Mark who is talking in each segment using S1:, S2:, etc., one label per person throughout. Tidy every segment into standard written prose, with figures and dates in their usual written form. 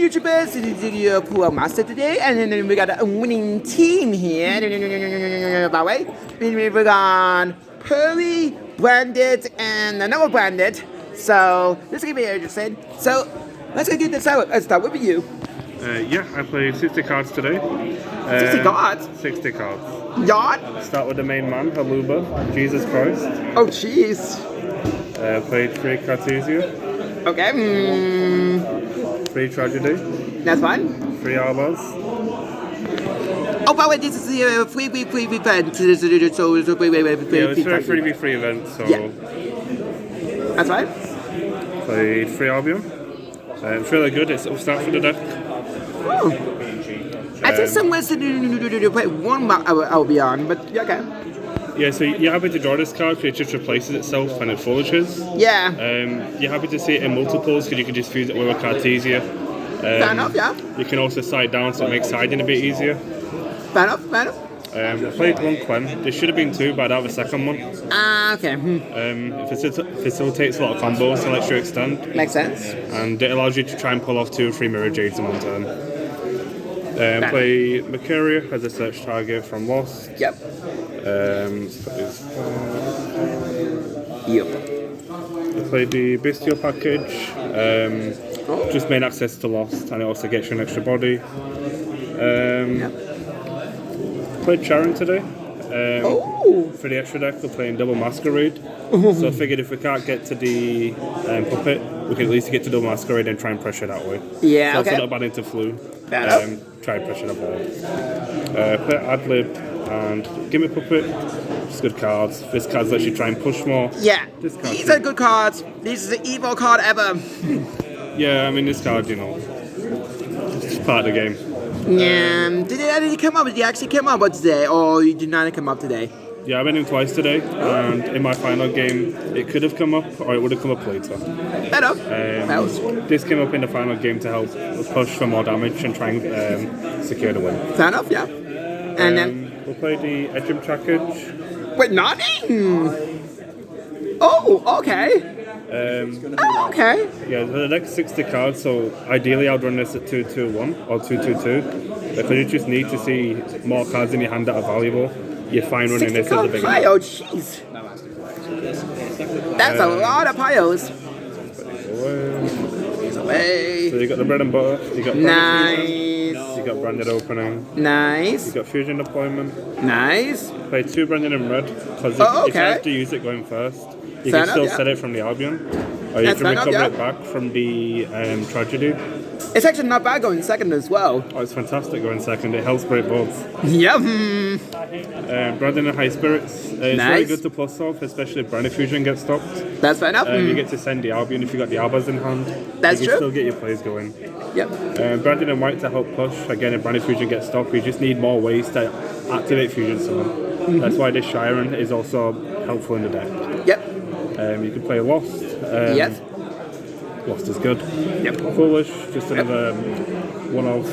S1: YouTubers, this is your pool master today, and then we got a winning team here. By the way, we got Pearly, Branded, and another Branded. So this is gonna be interesting. So let's get this out. Let's start with you.
S2: Yeah, I played 60 cards today.
S1: 60 cards?
S2: 60 cards.
S1: Yacht?
S2: Start with the main man, Haluba, Jesus Christ.
S1: Oh, jeez.
S2: Played 3 Cartesia.
S1: Okay.
S2: 3 Tragedy.
S1: That's fine.
S2: 3 Arbors.
S1: Oh, by the way, this is a free event. So,
S2: Yeah, it's for a 3v3 event, so...
S1: Yeah. That's fine.
S2: Played 3 Albion. It's really good, it's upstart for the deck.
S1: Oh. I think someone's to play one Albion, but yeah, okay.
S2: Yeah, so you're happy to draw this card because it just replaces itself when it flourishes.
S1: Yeah.
S2: You're happy to see it in multiples because you can just fuse it with a Cartesia.
S1: Fair enough, yeah.
S2: You can also side down so it makes siding a bit easier.
S1: Fair enough, fair enough.
S2: I played 1 Quen. There should have been 2, but I'd have a second one.
S1: Okay.
S2: It facilitates a lot of combos, so lets you extend.
S1: Makes sense.
S2: And it allows you to try and pull off 2 or 3 Mirror Jades in one turn. Play Mercuria as a search target from Lost.
S1: Yep.
S2: I played the Bestial package. Just main access to Lost, and it also gets you an extra body. Played Charon today. For the extra deck, we're playing double Masquerade. So I figured if we can't get to the puppet, we can at least get to double Masquerade and try and pressure that way.
S1: Yeah,
S2: so
S1: okay.
S2: Also not bad into Flu. Try and pressure that ball. Play Adlib and Gimme Puppet. Just good cards. This card lets you try and push more.
S1: Yeah. These are good cards. This is the evil card ever.
S2: Yeah, I mean this card, you know, it's just part of the game.
S1: Yeah. Did it actually come up? Did it actually come up today, or you did not come up today?
S2: Yeah, I went in twice today, and in my final game, it could have come up, or it would have come up later.
S1: Fair enough.
S2: This came up in the final game to help push for more damage and try and secure the win.
S1: Fair enough, yeah. And then
S2: we'll play the Edgem package.
S1: Wait, nothing. Oh, okay. Okay.
S2: Yeah, the next 60 cards, so ideally I'd run this at 2-2-1 or 2-2-2. Because you just need to see more cards in your hand that are valuable. You're fine running this as a big
S1: pile, jeez. That's a lot of piles. Away.
S2: So you got the bread and butter, you got you got branded opening.
S1: Nice.
S2: You got fusion deployment.
S1: Nice.
S2: Play 2 branded and red, because if you have to use it going first, you can still set it from the Albion. Or you can recover it back from the Tragedy.
S1: It's actually not bad going second as well.
S2: Oh, it's fantastic going second. It helps break boards.
S1: Yep.
S2: Brandon and High Spirits. It's very good to plus off, especially if Branded Fusion gets stopped.
S1: That's fair enough.
S2: You get to send the Albion if you got the Albas in hand.
S1: That's
S2: you
S1: true.
S2: can still get your plays going.
S1: Yep.
S2: Brandon and White to help push. Again, if Branded Fusion gets stopped, you just need more ways to activate Fusion Summon. That's why this Chiron is also helpful in the deck.
S1: Yep.
S2: You can play Lost.
S1: Yes.
S2: Lost is good.
S1: Yep.
S2: Foolish, just another one of.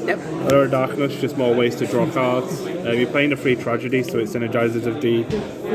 S1: Yep.
S2: Allure of Darkness, just more ways to draw cards. You're playing the 3 Tragedy, so it synergizes with the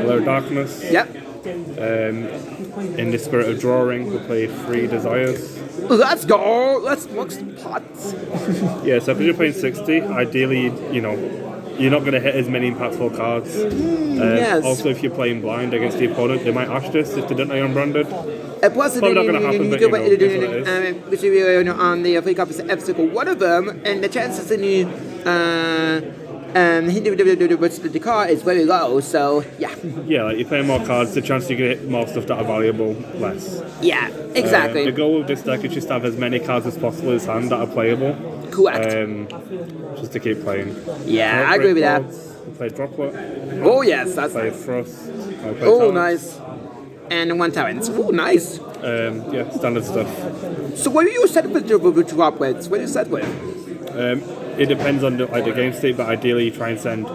S2: Allure of Darkness.
S1: Yep.
S2: In the spirit of drawing, we'll play 3 Desires.
S1: Let's go! Let's look some pots.
S2: Yeah, so if you're playing 60, ideally, you know, you're not going to hit as many impactful cards.
S1: Yes.
S2: Also, if you're playing blind against the opponent, they might ash this if they don't know you're unbranded.
S1: Plus,
S2: probably not going to happen, but you know, it's what it is.
S1: On the free copies of every one of them, and the chances in the card is very low, so yeah.
S2: Yeah, like you're playing more cards, the chance you can hit more stuff that are valuable, less.
S1: Yeah, exactly.
S2: The goal of this deck is just to have as many cards as possible in his hand that are playable.
S1: Correct.
S2: Just to keep playing.
S1: Yeah, I agree with that.
S2: We play Droplet.
S1: Oh yes, that's
S2: play
S1: nice.
S2: Frost.
S1: Oh, nice. And 1 talent. Oh, nice.
S2: Yeah, standard stuff.
S1: So what do you set with droplets? What do you set with?
S2: It depends on the game state, but ideally you try and send,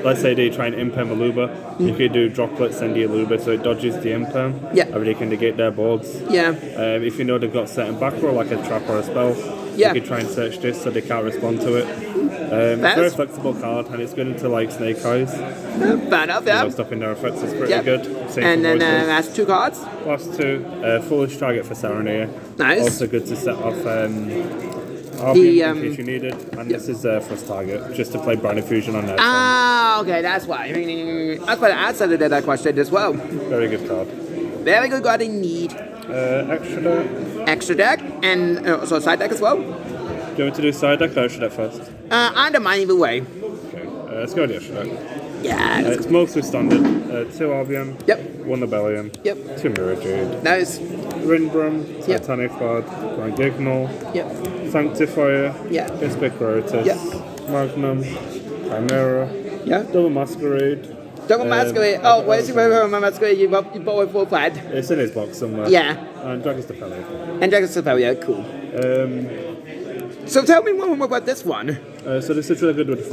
S2: let's say they try and imperm a Luba, you could do Droplet, send the Luba so it dodges the imperm, or they can negate their boards.
S1: Yeah.
S2: If you know they've got certain back row, like a trap or a spell, you can try and search this so they can't respond to it. It's a very flexible card, and it's good into like Snake Eyes.
S1: Fair enough, yeah.
S2: Stopping their effects is pretty good. Same
S1: and then last 2 cards?
S2: Last 2, Foolish target for Serenade.
S1: Nice.
S2: Also good to set off Albion, in case you need it, and this is first target, just to play Brand Fusion on that.
S1: Okay, that's why. That's why I answered that question as well.
S2: Very good card.
S1: Very good card indeed.
S2: Extra deck.
S1: Extra deck, and also side deck as well.
S2: Do you want to do side deck or extra deck first?
S1: I don't mind either way.
S2: Okay, let's go with the extra deck.
S1: Yeah.
S2: It's mostly standard. 2 Albion.
S1: Yep.
S2: 1 Rebellion.
S1: Yep.
S2: 2 Mirror Jade.
S1: Nice.
S2: Rindbrum.
S1: Yep.
S2: Titanic Bard. Grand Gignal.
S1: Yep.
S2: Sanctifier.
S1: Yeah.
S2: Ubiquitous.
S1: Yep.
S2: Magnum. Chimera.
S1: Yeah.
S2: Double Masquerade.
S1: Double Masquerade. Oh, where's my Masquerade? You bought it for flat.
S2: It's in his box somewhere.
S1: Yeah.
S2: And Dragon's Defender.
S1: And Dragon's Superior, cool. So tell me more about this one.
S2: So this is really good with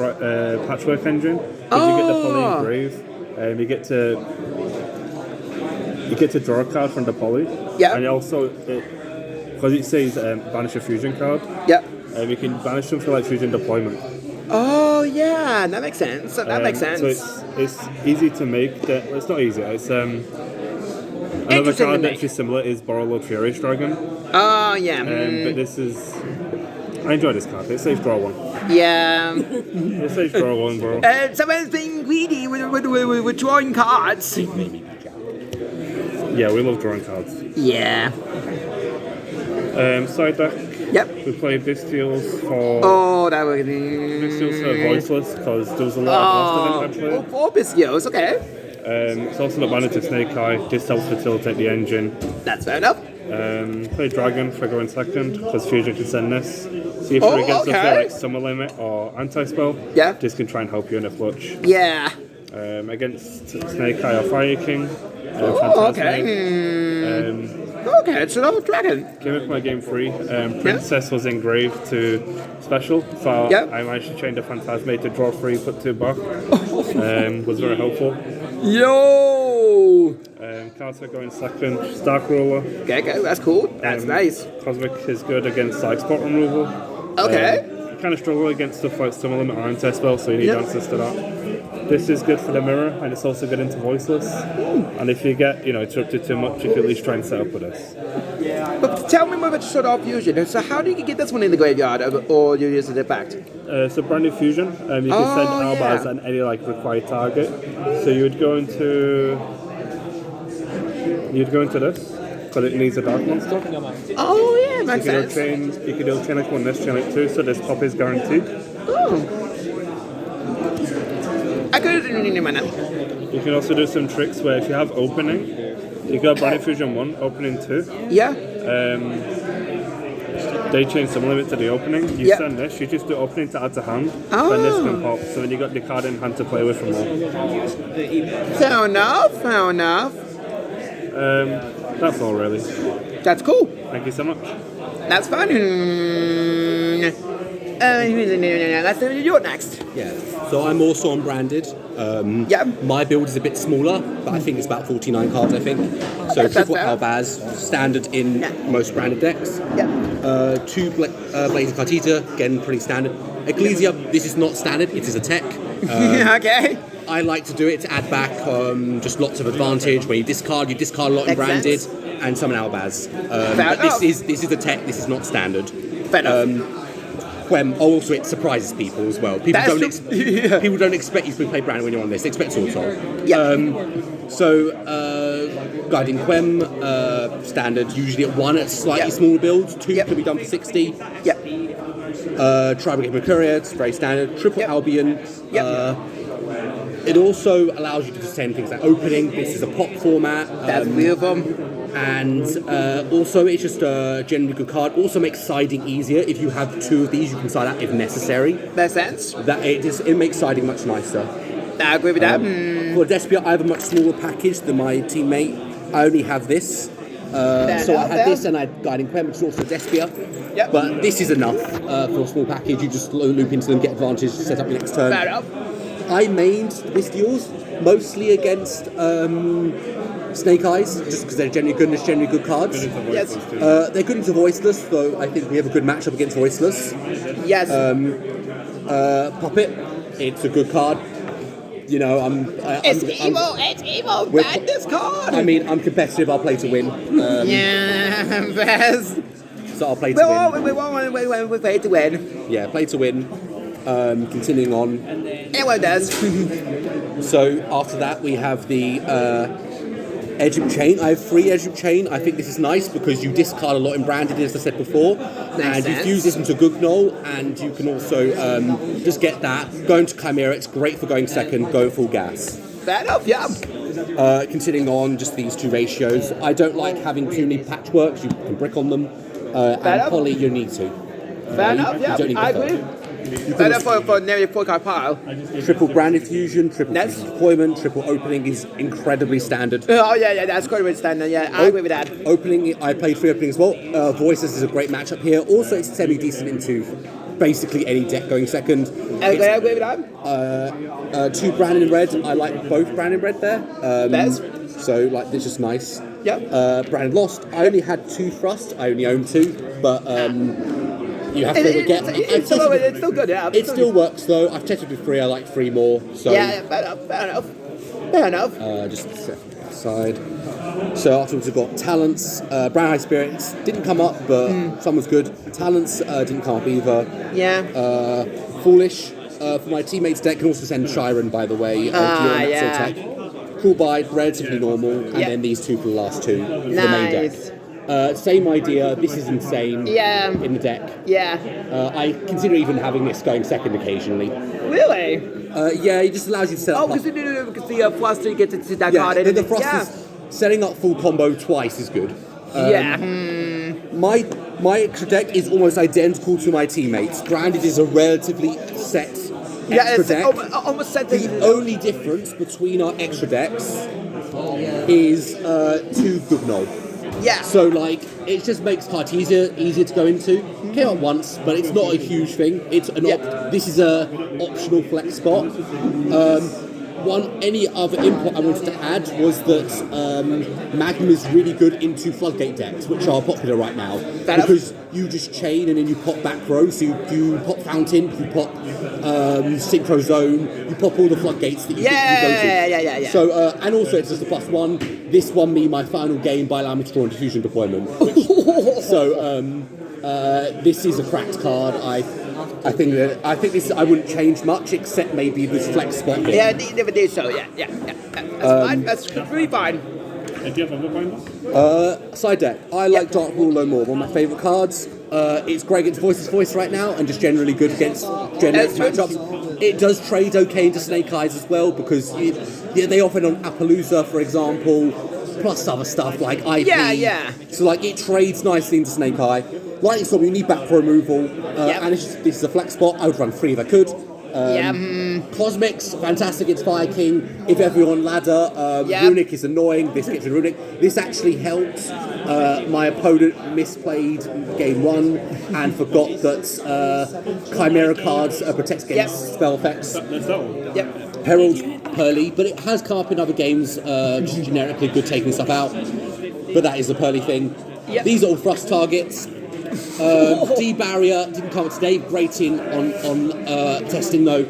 S2: Patchwork Engine. Because you get the Poly Engrave. You get to draw a card from the Poly.
S1: Yeah.
S2: And also, because it says banish a fusion card.
S1: Yeah.
S2: You can banish them for like fusion deployment.
S1: Oh yeah, that makes sense. That makes sense.
S2: So it's easy to make. It's not easy. It's another card that's just similar is Borrowload Furious Dragon.
S1: Oh yeah.
S2: But this is. I enjoy this card. It saves draw 1.
S1: Yeah.
S2: It saves draw 1, bro.
S1: Someone's being greedy with drawing cards.
S2: Yeah, we love drawing cards.
S1: Yeah.
S2: Side deck.
S1: Yep.
S2: We played Bystials for.
S1: Oh, that would be.
S2: Bystials for Voiceless because there was a lot of lost event actually.
S1: 4 Bystials, okay.
S2: It's also not banned to Snake Eye. This helps facilitate the engine.
S1: That's fair enough.
S2: Play Dragon for going second because Fusion can send this. See if you're against something like Summer Limit or Anti-Spell.
S1: Yeah.
S2: This can try and help you in a flush.
S1: Yeah.
S2: Against Snake Eye or Fire King.
S1: Okay. Okay, it's another dragon.
S2: Came in for my game 3. Princess was engraved to special, so I managed to chain the Phantasmate to draw 3, put 2 back. Was very helpful.
S1: Yo!
S2: Carter going second. Stark Ruler.
S1: Okay, that's cool. That's nice.
S2: Cosmic is good against side spot removal.
S1: Okay.
S2: You kind of struggle against stuff like Summer Limit or Anti-Spell, so you need answers to that. This is good for the mirror, and it's also good into Voiceless. And if you get, interrupted too much, you can at least try and set up with this.
S1: But tell me more about Shut Off Fusion. So how do you get this one in the graveyard, or you use it back?
S2: So Brand New Fusion, you can send Albaz and any required target. So you would go into this, but it needs a dark monster.
S1: Oh yeah, makes sense.
S2: You can do chain like 1 this, chain like 2, so this pop is guaranteed.
S1: Oh. I could have done it in a minute.
S2: You can also do some tricks where if you have opening, you go Brand New Fusion 1, opening 2.
S1: Yeah.
S2: They change some limit to the opening. You send this, you just do opening to add to hand, then this can pop. So then you got the card in hand to play with for more.
S1: Fair enough.
S2: That's all really.
S1: That's cool.
S2: Thank you so much.
S1: That's fun. Let's do your next.
S3: Yeah. So I'm also on branded. My build is a bit smaller, but I think it's about 49 cards, I think. So triple Albaz, standard in most branded decks.
S1: Yeah.
S3: 2 Blazing Cartita, again pretty standard. Ecclesia, this is not standard, it is a tech.
S1: Okay.
S3: I like to do it to add back just lots of advantage. When you discard a lot in branded, and summon Albaz. But this is a tech, this is not standard.
S1: Fair enough.
S3: Also, it surprises people as well. People don't expect you to play brand when you're on this. They expect Sortal. Guiding Quem, standard, usually at 1 at slightly smaller builds. 2 can be done for 60. Tribal Game Mercuria, it's very standard. Triple Albion. It also allows you to send things like opening. This is a pop format.
S1: That's beautiful.
S3: And also, it's just a generally good card. Also makes siding easier. If you have 2 of these, you can side out if necessary.
S1: Makes sense.
S3: It makes siding much nicer.
S1: I agree with that.
S3: For Despia, I have a much smaller package than my teammate. I only have this. So I had this and I had Guiding Quem, which is also Despia. But this is enough for a small package. You just loop into them, get advantage, set up your next turn.
S1: Fair enough.
S3: I mained Bystials mostly against Snake Eyes, just because they're generally good cards. They're good into Voiceless, though I think we have a good matchup against Voiceless.
S1: Yes.
S3: Puppet, it's a good card.
S1: It's evil. Ban this card.
S3: I mean, I'm competitive. I'll play to win.
S1: Best.
S3: So I'll play to win.
S1: We play to win.
S3: Yeah, play to win. Continuing on.
S1: Everyone does.
S3: So after that, we have the Edge of Chain. I have 3 Edge of Chain. I think this is nice because you discard a lot in Branded, as I said before. And you fuse this into Yugioh, and you can also just get that. Going to Chimera, it's great for going second, going full gas.
S1: Fair enough, yeah.
S3: Continuing on, just these 2 ratios. I don't like having too many patchworks. You can brick on them. And poly, you need to.
S1: Fair enough, yeah. I agree. Fair enough for nearly 4-card pile.
S3: Triple Branded Fusion, triple fusion deployment, triple opening is incredibly standard.
S1: Oh, yeah, that's quite a bit standard, yeah. I agree with that.
S3: Opening, I played 3 openings as well. Voices is a great matchup here. Also, it's semi-decent into basically any deck going second.
S1: I agree with that.
S3: 2 Branded in red. I like both Branded red there. So, like, this is nice.
S1: Yep.
S3: Branded Lost. I only had 2 Thrust. I only own 2. But you have to get...
S1: It's still good, yeah.
S3: It still works, though. I've tested with 3. I like 3 more. So
S1: yeah, fair enough.
S3: Just set that aside. So afterwards we've got Talents. Brown Eye Spirits didn't come up, but some was good. Talents didn't come up either.
S1: Yeah.
S3: Foolish for my teammates' deck. Can also send Chiron, by the way.
S1: Yeah.
S3: Cool Bide, relatively normal, and then these 2 for the last 2 for the main deck. Same idea. This is insane.
S1: Yeah.
S3: In the deck.
S1: Yeah.
S3: I consider even having this going second occasionally.
S1: Really?
S3: Yeah, it just allows you to set up.
S1: Because the plus 3 gets to that card.
S3: The Frost is setting up full combo twice is good. My extra deck is almost identical to my teammates. Branded is a relatively set extra deck.
S1: Almost set.
S3: The only difference between our extra decks is 2 Yugioh.
S1: Yeah.
S3: So like it just makes cards easier to go into. Came up once, but it's not a huge thing. It's an this is a optional flex spot. Any other input I wanted to add was that Magnum is really good into floodgate decks, which are popular right now. Because you just chain and then you pop back row, so you pop Fountain, you pop Synchro Zone, you pop all the floodgates that you go to.
S1: Yeah.
S3: So, and also it's just a +1. This won me my final game by allowing me to draw into Fusion Deployment. So, this is a cracked card. I think this I wouldn't change much except maybe this flex spot.
S1: Yeah, never did so. Yeah. That's fine. That's really fine.
S2: Do you have other binders?
S3: Side deck. I like Dark Ruler more. One of my favourite cards. It's great against Voice's Voice right now, and just generally good against generic matchups. It does trade okay into Snake Eyes as well because they often on Appaloosa, for example, plus other stuff like IP.
S1: Yeah.
S3: So like it trades nicely into Snake Eye. Lightning Storm, you need back for removal, and this is a flex spot. I would run 3 if I could. Cosmics, fantastic, it's Fire King. If everyone ladder, Runic is annoying, this gets rid of Runic. This actually helped my opponent misplayed game 1 and forgot that Chimera cards protect against spell effects.
S2: That's that one.
S3: Herald, Pearly, but it has come up in other games, just generically good taking stuff out. But that is the Pearly thing. These are all thrust targets. D-Barrier didn't come up today, great in on testing though.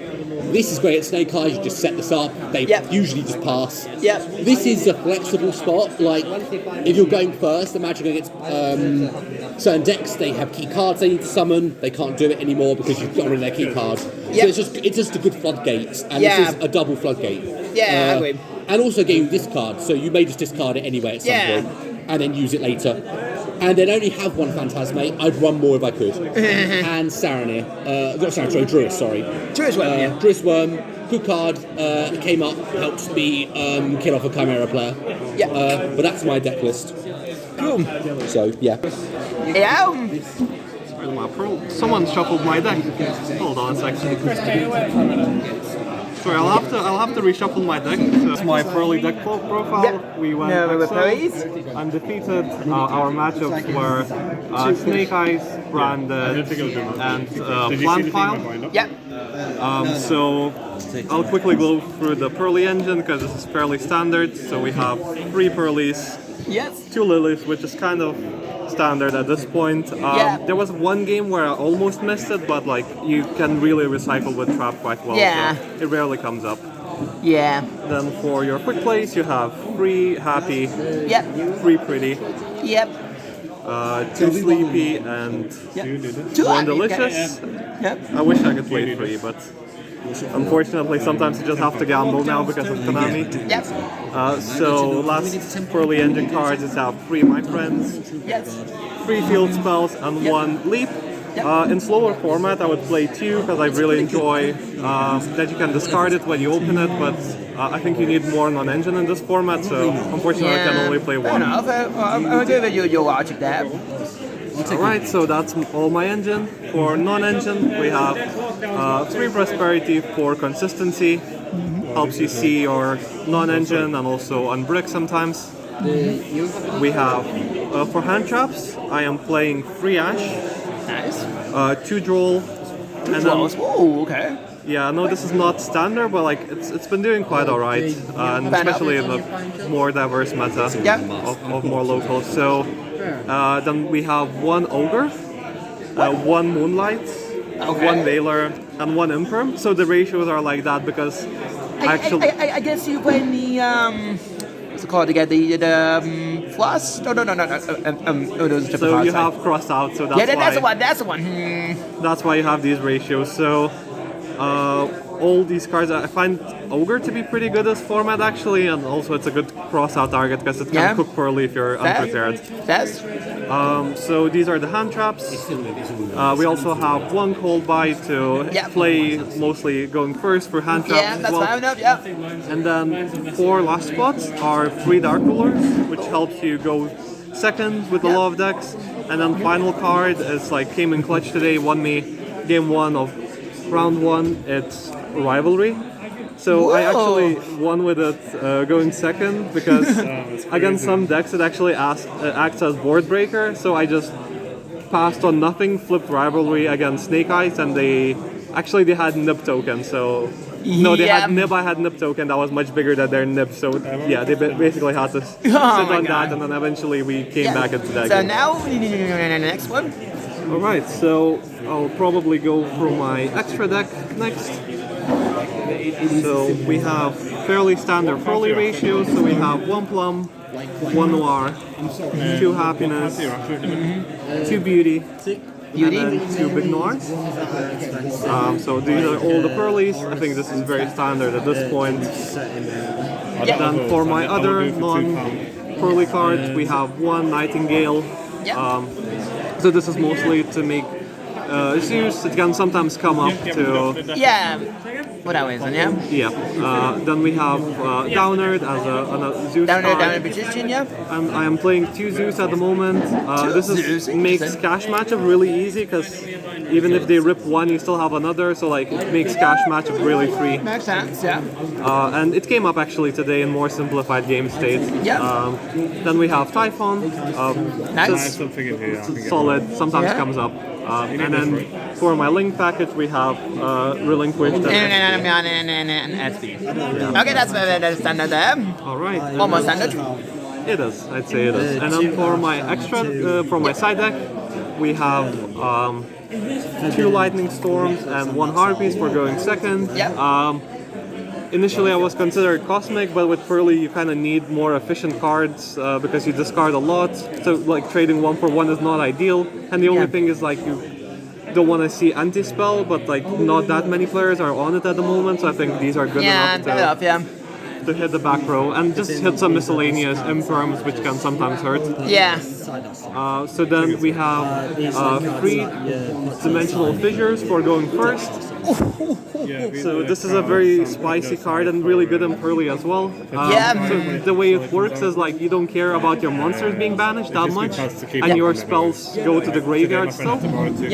S3: This is great at Snake Eyes, you just set this up, they usually just pass. This is a flexible spot, like if you're going first, imagine against certain decks, they have key cards they need to summon, they can't do it anymore because you've got rid of their key cards. So it's just a good floodgate, and this is a double floodgate.
S1: I agree.
S3: And also getting discard, so you may just discard it anyway at some point, and then use it later. And they'd only have 1 Phantasmate. I'd run more if I could. And Saranir. Druis, sorry.
S1: Druis Worm,
S3: Druis Worm, good card. It came up, helped me kill off a Chimera player. But that's my deck list.
S1: Cool.
S3: So, yeah.
S4: Someone shuffled my deck. Hold on a second. Sorry, I'll have to reshuffle my deck. So that's my Pearly deck profile. We went I'm defeated. Our matchups were Snake Eyes, Branded, and Plant File. So I'll quickly go through the Pearly engine because this is fairly standard. So we have 3 Pearlies, 2 Lilies, which is kind of standard at this point. There was one game where I almost missed it, but like you can really recycle with Trap quite well. So it rarely comes up. Then for your quick plays, you have 3 Happy, 3 Pretty, 2 Sleepy, and 1 Delicious.
S1: Yep.
S4: I wish I could play 3, but unfortunately sometimes you just have to gamble now because of Konami.
S1: Yep.
S4: So last Pearly Engine cards is have 3 My Friends,
S1: Yes.
S4: 3 Field Spells, and 1 Leap. In slower format, I would play 2 because I really enjoy that you can discard it when you open it, but I think you need more non-engine in this format, so unfortunately I can only play 1.
S1: Fair enough. I'll give it your logic there.
S4: Alright, so that's all my engine. For non-engine, we have 3 Prosperity for consistency, helps you see your non-engine and also unbrick sometimes. We have, for hand traps, I am playing 3 Ash.
S1: Nice.
S4: 2 Droll, and then,
S1: Oh, okay.
S4: yeah, no, this is not standard, but like it's been doing quite alright, and especially in the more diverse meta of more local. So then we have 1 Ogre, 1 Moonlight, 1 Veiler, and 1 Imperm. So the ratios are like that because actually
S1: I guess you play the what's it called again? The floss? No. Oh, those different
S4: so
S1: cards,
S4: you
S1: sorry.
S4: have crossed out. So that's
S1: Yeah,
S4: why
S1: that's the one. That's the one.
S4: that's why you have these ratios. So all these cards, I find Ogre to be pretty good as format actually, and also it's a good cross-out target because it can cook Pearly if you're unprepared.
S1: That's
S4: So these are the hand traps. We also have 1 Cold Bite to play mostly going first for hand traps as
S1: that's
S4: well.
S1: fine enough. Yeah.
S4: And then 4 last spots are 3 Dark Rulers, which helps you go second with a lot of decks. And then final card is like came in clutch today, won me game 1 of round 1. It's Rivalry. So I actually won with it going second because against some decks it actually acts as board breaker. So I just passed on nothing, flipped Rivalry against Snake Eyes, and they had Nib token. So no, they had Nib. I had Nib token that was much bigger than their Nib. So yeah, they basically had to sit on that, and then eventually we came back into that.
S1: So
S4: game.
S1: now the next one.
S4: All right, so I'll probably go for my extra deck next. So we have fairly standard Pearly ratios. So we have 1 Plum, 1 Noir, 2 Happiness, 2 Beauty, and then 2 Big Noirs. So these are all the Pearlies. I think this is very standard at this point. Then for my other non-Pearly cards, we have 1 Nightingale. So this is mostly to make Zeus. It can sometimes come up to
S1: whatever reason,
S4: then we have Downerd as a Zeus card.
S1: Downerd position,
S4: And I am playing 2 Zeus at the moment. This makes cash matchup really easy because even if they rip 1, you still have another. So like it makes cash matchup really free.
S1: Makes sense,
S4: And it came up actually today in more simplified game state. Then we have Typhon.
S1: Nice.
S4: Solid. Sometimes comes up. And then for my link package, we have Relinquished
S1: and SB. Okay, that's standard there.
S4: All right.
S1: Almost standard.
S4: It is. I'd say it is. And then for my extra, for my side deck, we have 2 Lightning Storms and 1 Harpies for going second. Initially, I was considered Cosmic, but with Pearly, you kind of need more efficient cards because you discard a lot. So, like, trading 1 for 1 is not ideal. And the only thing is, like, you don't want to see Anti-Spell, but, like, not that many players are on it at the moment. So I think these are good enough to hit the back row and just hit some miscellaneous imperms, which can sometimes hurt. So then we have 3 Dimensional Fissures for going first. So this is a very spicy card and really good in Pearly as well. So the way it works is like you don't care about your monsters being banished that much, and your spells go to the graveyard still.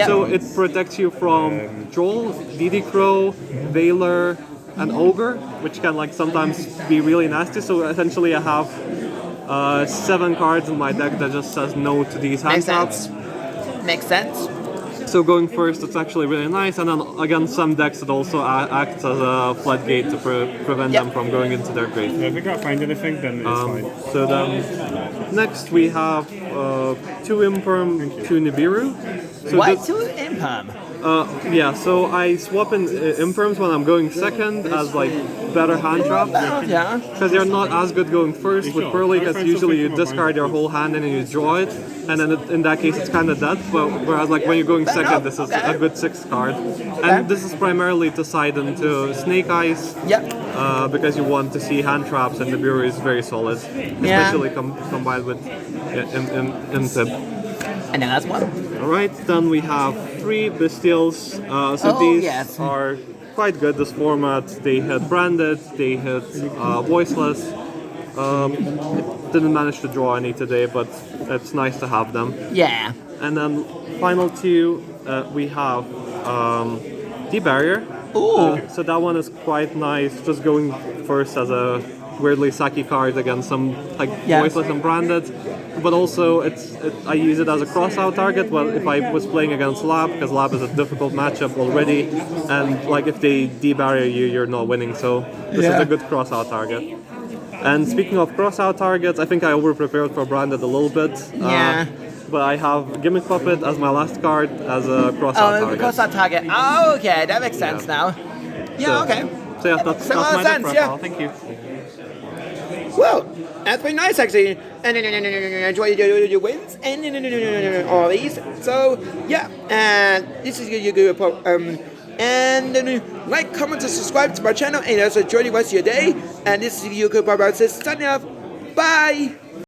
S4: So it protects you from Droll, DD Crow, Veiler, and Ogre, which can like sometimes be really nasty. So essentially I have 7 cards in my deck that just says no to these hand traps.
S1: Makes sense.
S4: So going first, it's actually really nice, and then against some decks it also acts as a floodgate to prevent them from going into their grave.
S2: If we can't find anything, then it's fine.
S4: So then, next we have 2 Imperm, 2 Nibiru. So
S1: Why 2 Imperm?
S4: Yeah, so I swap in imperms when I'm going second as like better hand traps.
S1: Yeah.
S4: Because they're not as good going first. With Pearly, because usually you discard your whole hand and then you draw it, and then in that case it's kind of dead. But whereas like when you're going second, this is a good 6th card. And this is primarily to side into Snake Eyes.
S1: Yep.
S4: Because you want to see hand traps, and the bureau is very solid, especially combined with Intib.
S1: And then that's one.
S4: Alright, then we have 3 Bestials. So these are quite good, this format. They hit Branded, they hit Voiceless. Didn't manage to draw any today, but it's nice to have them.
S1: Yeah.
S4: And then final 2, we have D-Barrier.
S1: Ooh.
S4: So that one is quite nice, just going first as a weirdly sacky card against some like Voiceless and Branded. But also I use it as a cross-out target. Well, if I was playing against Lab, because Lab is a difficult matchup already, and like if they debarrier you, you're not winning. So this is a good cross-out target. And speaking of cross-out targets, I think I over-prepared for Branded a little bit. But I have Gimmick Puppet as my last card as a cross-out target.
S1: Cross-out target. Oh, okay, that makes sense now. Yeah, okay.
S4: So yeah, that's my deck profile. Thank you.
S1: Well, that's pretty nice actually. And enjoy your wins and all these. So yeah, and this is your good and like, comment, and subscribe to my channel, and also enjoy the rest of your day. And this is your good signing off. Bye.